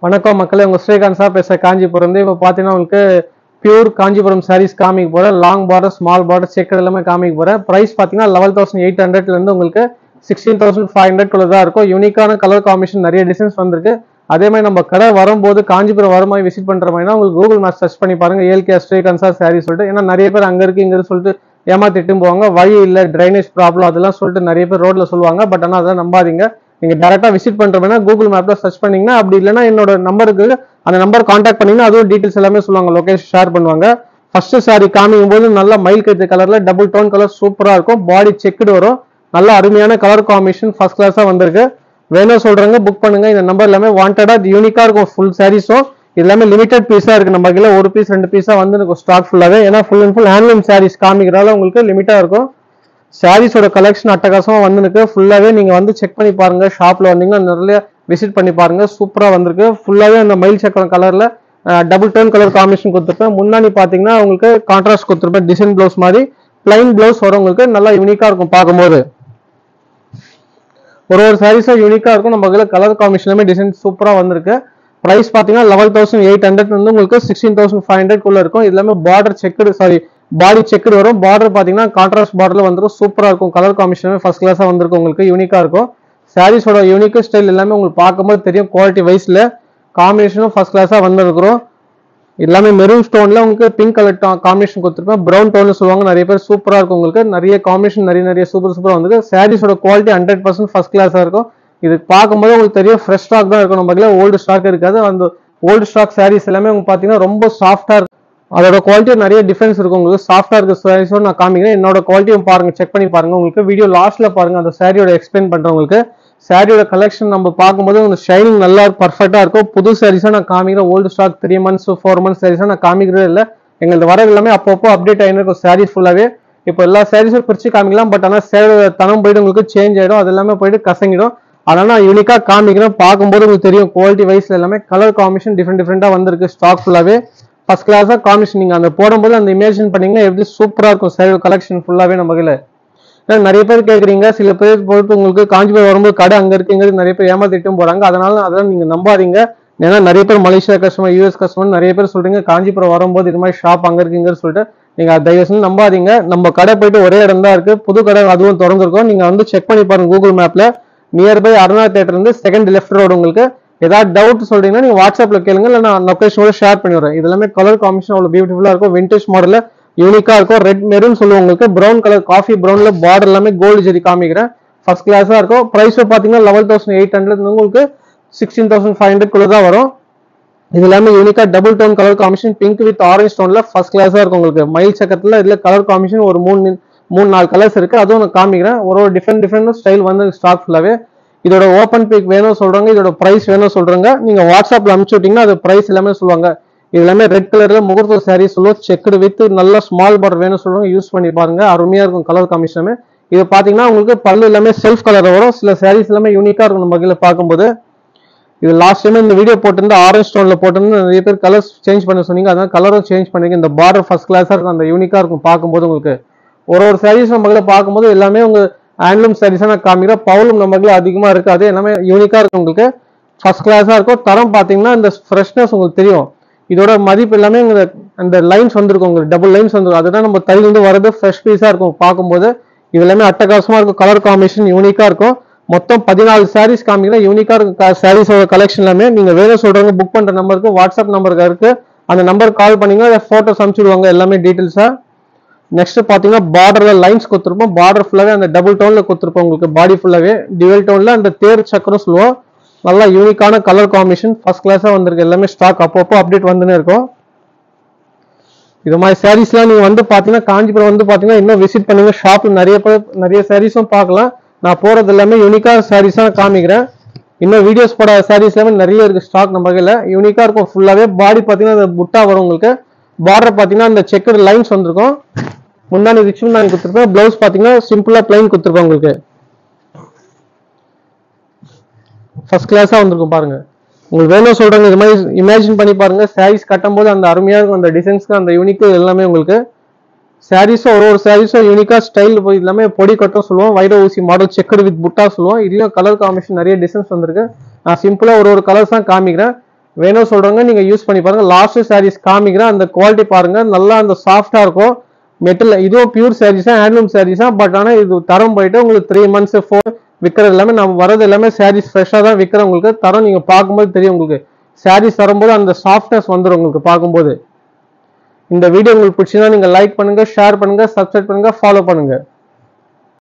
வணக்கம் மக்களே, உங்க ஸ்ரீகாந்த் சார் பேச காஞ்சிபுரம். இப்போ பார்த்தீங்கன்னா உங்களுக்கு பியூர் காஞ்சிபுரம் சாரீஸ் காமிக்க போகிறேன். Long border, small border, checker எல்லாமே காமிக்க போகிறேன். ப்ரைஸ் பார்த்தீங்கன்னா 11,800 உங்களுக்கு 16,500 தான் இருக்கும். யூனிக்கான கலர் காம்பினேஷன் நிறைய டிசைன்ஸ் வந்திருக்கு. அதே மாதிரி நம்ம கடை வரும்போது காஞ்சிபுரம் வரும்போது விசிட் பண்ணுற மாதிரினா உங்களுக்கு கூகுள் மேப் சர்ச் பண்ணி பாருங்க, ஏல்கே ஸ்ரீகாந்த் சார் சாரி சொல்லிட்டு. ஏன்னா நிறைய பேர் அங்கே இருக்கு இங்கே சொல்லிட்டு ஏமாத்திட்டு போவாங்க. வழி இல்லை, ட்ரைனேஜ் ப்ராப்ளம் அதெல்லாம் சொல்லிட்டு நிறைய பேர் ரோட்ல சொல்லுவாங்க. பட் ஆனால் அதெல்லாம் நம்பாதீங்க. நீங்க டேரக்டா விசிட் பண்றோம்னா கூகுள் மேப்ல சர்ச் பண்ணீங்கன்னா, அப்படி இல்லைன்னா என்னோட நம்பருக்கு அந்த நம்பர் கான்டாக்ட் பண்ணீங்கன்னா அதுவும் டீடைல்ஸ் எல்லாமே சொல்லுவாங்க, லொகேஷன் ஷேர் பண்ணுவாங்க. ஃபர்ஸ்ட் சாரி காமிக்கும் போது நல்லா மயில் கழுத்து கலர்ல டபுள் டோன் கலர் சூப்பரா இருக்கும். பாடி செக்குடு வரும். நல்ல அருமையான கலர் காம்பினேஷன் ஃபர்ஸ்ட் கிளாஸா வந்திருக்கு. வேணும் சொல்றாங்க புக் பண்ணுங்க. இந்த நம்பர் எல்லாமே வாண்டடா யூனிக்கா இருக்கும். ஃபுல் சாரீஸும் எல்லாமே லிமிடெட் பீஸா இருக்கு. நம்ம கீழே ஒரு பீஸ் 2 பீஸா வந்து ஸ்டாக் ஃபுல்லாவே. ஏன்னா full and full handloom saris காமிக்கிறதால உங்களுக்கு லிமிட்டா இருக்கும். சாரீஸோட கலெக்ஷன் அட்டகாசமா வந்துருக்கு. ஃபுல்லாவே நீங்க வந்து செக் பண்ணி பாருங்க. ஷாப்ல வந்தீங்கன்னா நிறைய விசிட் பண்ணி பாருங்க. சூப்பரா வந்திருக்கு. ஃபுல்லாவே அந்த மயில் சக்கரம் கலர்ல டபுள் டோன் கலர் காம்பினேஷன் கொடுத்துருப்பேன். முன்னாடி பாத்தீங்கன்னா உங்களுக்கு கான்ட்ராஸ்ட் கொடுத்துருப்பேன். டிசைன் பிளவுஸ் மாதிரி பிளைன் பிளவுஸ் வரும். உங்களுக்கு நல்லா யூனிக்கா இருக்கும் பார்க்கும்போது. ஒரு சாரீஸும் யூனிக்கா இருக்கும். நம்ம கலர் காம்பினேஷன் டிசைன் சூப்பரா வந்திருக்கு. பிரைஸ் பாத்தீங்கன்னா 11,800 வந்து உங்களுக்கு 16,500 இருக்கும். இது எல்லாமே பார்டர் செக்குடு, சாரி பாடி செக்குடு வரும். பார்டர் பாத்தீங்கன்னா கான்ட்ராஸ்ட் பார்டர்ல வந்துடும். சூப்பரா இருக்கும். கலர் காம்பினேஷன் ஃபர்ஸ்ட் கிளாஸா வந்திருக்கு. உங்களுக்கு யூனிக்கா இருக்கும். சாரீஸோட யூனிக் ஸ்டைல் எல்லாமே உங்களுக்கு பார்க்கும்போது தெரியும். குவாலிட்டி வைஸ்ல காம்பினேஷனும் ஃபர்ஸ்ட் கிளாஸா வந்திருக்கிறோம். எல்லாமே மெரூன் ஸ்டோன்ல உங்களுக்கு பிங்க் கலர் காம்பினேஷன் கொடுத்துருப்பேன். ப்ரௌன் டோன்ல சொல்லுவாங்க நிறைய பேர். சூப்பரா இருக்கும். உங்களுக்கு நிறைய காம்பினேஷன் நிறைய சூப்பரா வந்து சாரீஸோட குவாலிட்டி 100% ஃபர்ஸ்ட் கிளாஸா இருக்கும். இது பார்க்கும்போது உங்களுக்கு தெரியும் ஃப்ரெஷ் ஸ்டாக் தான் இருக்கும். நம்ம ஓல்டு ஸ்டாக் இருக்காது. அந்த ஓல்டு ஸ்டாக் சாரீஸ் எல்லாமே உங்களுக்கு பாத்தீங்கன்னா ரொம்ப சாஃப்டா இருக்கும். அதோட குவாலிட்டி நிறைய டிஃபரன்ஸ் இருக்கும். உங்களுக்கு சாஃப்டா இருக்க சாரீஸோட நான் காமிக்கிறேன். என்னோட குவாலிட்டியும் பாருங்க, செக் பண்ணி பாருங்க. உங்களுக்கு வீடியோ லாஸ்ட்ல பாருங்க, அந்த சாரியோட எக்ஸ்பிளைன் பண்றேன். உங்களுக்கு சாரியோட கலெக்ஷன் நம்ம பார்க்கும்போது உங்களுக்கு ஷைனிங் நல்லா பர்ஃபெக்டா இருக்கும். புது சாரீஸா நான் காமிக்கிறேன். ஓல்டு ஸ்டாக் 3 months 4 months சாரீஸா நான் காமிக்கிறதே இல்லை. எங்களுக்கு வர எல்லாமே அப்பப்போ அப்டேட் ஆகிட்டு இருக்கும் சாரீஸ் ஃபுல்லாவே. இப்போ எல்லா சாரீஸும் பிரிச்சு காமிக்கலாம். பட் ஆனால் சேரோட தனம் போயிட்டு உங்களுக்கு சேஞ்ச் ஆயிடும். அது எல்லாமே போயிட்டு கசங்கிடும். அதனால நான் யூனிக்கா காமிக்கிறேன். பார்க்கும்போது உங்களுக்கு தெரியும் குவாலிட்டி வைஸ்ல எல்லாமே கலர் காம்பினேஷன் டிஃப்ரெண்டா வந்திருக்கு. ஸ்டாக் ஃபுல்லாவே ஃபர்ஸ்ட் கிளாஸா காம்பினேஷன். நீங்க அந்த போடும்போது அந்த இமேஜின் பண்ணீங்கன்னா எப்படி சூப்பரா இருக்கும் சாரியோட கலெக்ஷன் ஃபுல்லாவே. நம்ம கையில நிறைய பேர் கேட்குறீங்க. சில பேர் பொறுத்து உங்களுக்கு காஞ்சிபுரம் வரும்போது கடை அங்க இருக்கு இங்க நிறைய பேர் ஏமாத்திட்டும் போறாங்க. அதனால அதெல்லாம் நீங்க நம்பாதீங்க. ஏன்னா நிறைய பேர் மலேசியா கஸ்டமர், யூஎஸ் கஸ்டமர் நிறைய பேர் சொல்றீங்க காஞ்சிபுரம் வரும்போது இது மாதிரி ஷாப் அங்க இருக்குங்கன்னு சொல்லிட்டு. நீங்க தயவு செஞ்சு நம்பாதீங்க. நம்ம கடை போயிட்டு ஒரே இடம் தான் இருக்கு. புது கடை அதுவும் திறந்திருக்கும். நீங்க வந்து செக் பண்ணி பாருங்க கூகுள் மேப்ல. நியர்பை அருணா தியேட்டர் இருந்து செகண்ட் லெஃப்ட் ரோடு. உங்களுக்கு ஏதாவது டவுட் சொல்றீங்கன்னா நீங்க வாட்ஸ்அப்ல கேளுங்க, இல்லை நான் லொகேஷனோட ஷேர் பண்ணிடுறேன். இது எல்லாமே கலர் காம்பினேஷன் அவ்வளவு பியூட்டிஃபுல்லா இருக்கும். விண்டேஜ் மாடல்ல யூனிக்கா இருக்கும். ரெட் மெரூன் சொல்லுவோம். உங்களுக்கு ப்ரௌன் கலர் காஃபி ப்ரௌன்ல பார்டர் எல்லாமே கோல்டு ஜெரி காமிக்கிறேன். ஃபர்ஸ்ட் கிளாஸா இருக்கும். பிரைஸ் பாத்தீங்கன்னா 11,800 உங்களுக்கு 16,500 தான் வரும். இது எல்லாமே யூனிக்கா double tone colour combination pink with orange டோன்ல ஃபர்ஸ்ட் கிளாஸா இருக்கும். உங்களுக்கு மயில் சக்கரத்துல இதுல கலர் காம்பினேஷன் ஒரு 3-4 கலர்ஸ் இருக்கு. அதுவும் நான் காமிக்கிறேன். ஒரு டிஃப்ரெண்ட் ஸ்டைல் வந்து ஸ்டாக் ஃபுல்லாவே. இதோட ஓப்பன் பிக் வேணும் சொல்றாங்க, இதோட பிரைஸ் வேணும் சொல்றாங்க. நீங்க வாட்ஸ்அப்ல அனுப்பிச்சு விட்டீங்கன்னா அது பிரைஸ் எல்லாமே சொல்லுவாங்க. இது எல்லாமே ரெட் கலர்ல முகூர்த்த சாரீ சொல்லுவோம். செக்குடு வித் நல்ல ஸ்மால் பார்டர் வேணும் சொல்றாங்க. யூஸ் பண்ணி பாருங்க, அருமையா இருக்கும் கலர் காம்பினேஷன். இது பாத்தீங்கன்னா உங்களுக்கு பல்லு எல்லாமே செல்ஃப் கலர் வரும். சில சாரீஸ் எல்லாமே யூனிக்கா இருக்கும் நம்ம கையில பார்க்கும்போது. இது லாஸ்ட் டைம் இந்த வீடியோ போட்டிருந்தா ஆரஞ்ச் டோன்ல போட்டிருந்து நிறைய பேர் கலர்ஸ் சேஞ்ச் பண்ண சொன்னீங்க. அதான் கலரும் சேஞ்ச் பண்ணிருக்கேன். இந்த பார்டர் ஃபர்ஸ்ட் கிளாஸா இருக்கும். அந்த யூனிக்கா இருக்கும் பார்க்கும்போது. உங்களுக்கு ஒரு சாரீஸ் நம்ம கையில பார்க்கும்போது எல்லாமே உங்க ஹேண்ட்லூம் சாரீஸா நான் காமிக்கிறேன். பவுலும் நம்ம கையில அதிகமா இருக்கு. அது எல்லாமே யூனிக்கா இருக்கும். உங்களுக்கு ஃபர்ஸ்ட் கிளாஸா இருக்கும். தரம் பாத்தீங்கன்னா இந்த ஃப்ரெஷ்னஸ் உங்களுக்கு தெரியும். இதோட மதிப்பு எல்லாமே அந்த லைன்ஸ் வந்திருக்கும். உங்களுக்கு டபுள் லைன்ஸ் வந்துருக்கும். அதுதான் நம்ம தையிலிருந்து வரது ஃப்ரெஷ் பீஸா இருக்கும் பார்க்கும்போது. இது எல்லாமே அட்டகாசமா இருக்கும். கலர் காம்பினேஷன் யூனிக்கா இருக்கும். மொத்தம் 14 சாரீஸ் காமிக்கிறேன். யூனிக்கா இருக்கும் சாரீஸோட கலெக்ஷன் எல்லாமே. நீங்க வேணும் சொல்றவங்க புக் பண்ற நம்பருக்கு வாட்ஸ்அப் நம்பருக்கு இருக்கு. அந்த நம்பர் கால் பண்ணீங்கன்னா போட்டோஸ் அனுப்பிச்சுடுவாங்க எல்லாமே டீடைல்ஸா. நெக்ஸ்ட் பாத்தீங்கன்னா பார்டர்ல லைன்ஸ் கொடுத்துருப்போம். பார்டர் ஃபுல்லாவே அந்த டபுள் டோன்ல கொடுத்துருப்போம். உங்களுக்கு பாடி ஃபுல்லாவே டியூவல் டோன்ல அந்த தேர் சக்கரம் சொல்லுவோம். நல்லா யூனிக்கான கலர் காம்பினேஷன் ஃபர்ஸ்ட் கிளாஸா வந்திருக்கு. எல்லாமே ஸ்டாக் அப்பப்போ அப்டேட் வந்துன்னு இருக்கும். இது மாதிரி சாரீஸ்லாம் நீங்க வந்து பாத்தீங்கன்னா காஞ்சிபுரம் வந்து பாத்தீங்கன்னா இன்னும் விசிட் பண்ணுங்க. ஷாப்ல நிறைய சாரீஸும் பார்க்கலாம். நான் போறது எல்லாமே யூனிக்கா சாரீஸா காமிக்கிறேன். இன்னும் வீடியோஸ் போட சாரீஸ் எல்லாமே நிறைய இருக்கு ஸ்டாக் நம்ம கையில. யூனிக்கா இருக்கும் ஃபுல்லாவே. பாடி பாத்தீங்கன்னா அந்த புட்டா வரும். உங்களுக்கு பார்டர் பாத்தீங்கன்னா அந்த செக்கர் லைன்ஸ் வந்திருக்கும். முன்னாடி ரிச்சும் நான் கொடுத்துருப்பேன். பிளவுஸ் பாத்தீங்கன்னா சிம்பிளா பிளைன் கொடுத்துருப்பேன். உங்களுக்கு ஃபர்ஸ்ட் கிளாஸா வந்திருக்கும் பாருங்க. உங்களுக்கு வேணும் சொல்றாங்க இது மாதிரி இமேஜின் பண்ணி பாருங்க. சாரீஸ் கட்டும் போது அந்த அருமையா இருக்கும். அந்த டிசைன்ஸ்க்கு அந்த யூனிக் எல்லாமே உங்களுக்கு சாரீஸும் ஒரு சாரீஸும் யூனிக்கா ஸ்டைல் போய் எல்லாமே பொடி கட்டும் சொல்லுவோம். வைர ஊசி மாடல் செக்கடு வித் புட்டா சொல்லுவோம். இதுலயும் கலர் காம்பினேஷன் நிறைய டிசைன்ஸ் வந்திருக்கு. நான் சிம்பிளா ஒரு கலர்ஸ் தான் காமிக்கிறேன். வேணும் சொல்றவங்க நீங்க யூஸ் பண்ணி பாருங்க. லாஸ்ட் சாரீஸ் காமிக்கிறேன், அந்த குவாலிட்டி பாருங்க, நல்லா அந்த சாஃப்டா இருக்கும் மெட்டல். இதுவும் பியூர் சாரீஸ் தான், ஹேண்ட்லூம் சாரீஸ் தான். பட் ஆனால் இது தரம் போயிட்டு உங்களுக்கு 3 months 4 விற்கிறது எல்லாமே நம்ம வரது எல்லாமே சாரீஸ் ஃப்ரெஷ்ஷாக தான் விற்கிறோம். உங்களுக்கு தரம் நீங்க பார்க்கும்போது தெரியும். உங்களுக்கு சாரீஸ் வரும்போது அந்த சாஃப்ட்னஸ் வந்துடும் உங்களுக்கு பார்க்கும்போது. இந்த வீடியோ உங்களுக்கு பிடிச்சிருந்தா நீங்க லைக் பண்ணுங்க, ஷேர் பண்ணுங்க, சப்ஸ்கிரைப் பண்ணுங்க, ஃபாலோ பண்ணுங்க.